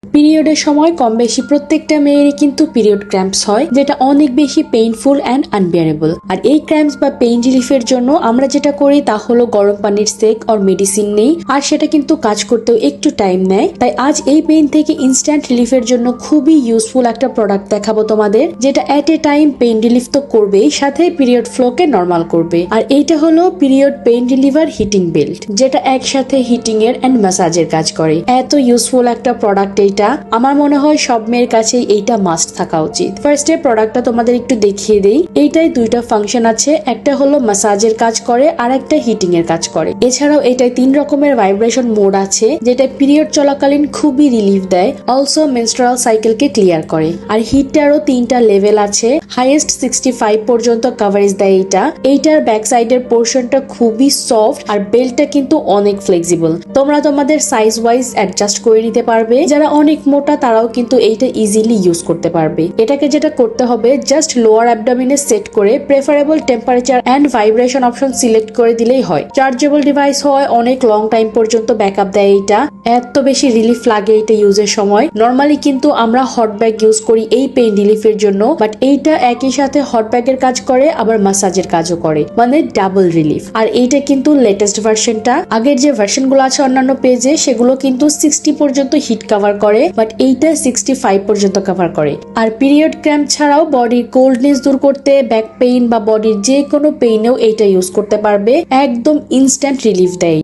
পিরিয়ডের সময় কম বেশি প্রত্যেকটা মেয়েরই কিন্তু পিরিয়ড ক্র্যাম্পস হয়, যেটা অনেক বেশি পেইনফুল অ্যান্ড আনবিয়ারেবল। আর এই ক্র্যাম্পস বা পেইন রিলিফের জন্য আমরা যেটা করি তা হলো গরম পানির সেক অর মেডিসিন নেই, আর সেটা কিন্তু কাজ করতেও একটু টাইম নেয়। তাই আজ এই পেইন থেকে ইনস্ট্যান্ট রিলিফের জন্য খুবই ইউজফুল একটা প্রোডাক্ট দেখাবো তোমাদের, যেটা এট এ টাইম পেইন রিলিফ তো করবেই, সাথে পিরিয়ড ফ্লোকে নর্মাল করবে। আর এইটা হলো period pain reliever heating belt, যেটা একসাথে হিটিং এর এন্ড ম্যাসাজের কাজ করে। এত ইউজফুল একটা প্রোডাক্ট এইটা, আমার মনে হয় সব মেয়ের কাছেই এইটা মাস্ট থাকা উচিত। ফার্স্টে প্রোডাক্টটা তোমাদের একটু দেখিয়ে দেই। এইটাই দুইটা ফাংশন আছে, একটা হলো ম্যাসাজের কাজ করে আর একটা হিটিং এর কাজ করে। এছাড়াও এটাই 3 রকমের ভাইব্রেশন মোড আছে, যেটা পিরিয়ড চলাকালীন খুবই রিলিফ দেয়, অলসো মেনস্ট্রুয়াল সাইকেলকে ক্লিয়ার করে। আর হিটটারও 3টা লেভেল আছে, হাইয়েস্ট 65 পর্যন্ত কভারেজ দেয় এইটা। এইটার ব্যাক সাইডের পোর্শনটা খুবই সফট, আর বেল্টটা কিন্তু অনেক ফ্লেক্সিবল। তোমরা তোমাদের সাইজ ওয়াইজ অ্যাডজাস্ট করে নিতে পারবে। যারা অনেক মোটা তারাও কিন্তু এইটা ইজিলি ইউজ করতে পারবে। এটাকে যেটা করতে হবে, জাস্ট লোয়ার অ্যাবডোমেনে সেট করে preferable temperature and vibration option select করে দিলেই হয়। চার্জেবল ডিভাইস হয়, অনেক লং টাইম পর্যন্ত ব্যাকআপ দেয় এইটা। এত বেশি রিলিফ লাগে এটা ইউজের সময়। নরমালি কিন্তু আমরা হট ব্যাগ ইউজ করি এই পেইন রিলিফের জন্য, বাট এইটা একই সাথে হট ব্যাগের কাজ করে আবার ম্যাসাজের কাজও করে, মানে ডাবল রিলিফ। আর এইটা কিন্তু লেটেস্ট ভার্সনটা। আগের যে ভার্সন গুলো আছে অন্যান্য পেজে, সেগুলো কিন্তু 60 পর্যন্ত হিট কভার করে, বাট এইটা 65 পর্যন্ত কভার করে। আর পিরিয়ড ক্র্যাম্প ছাড়াও বডির কোল্ডনেস দূর করতে, ব্যাক পেইন বা বডির যে কোনো পেইনেও এইটা ইউজ করতে পারবে, একদম ইনস্ট্যান্ট রিলিফ দেয়।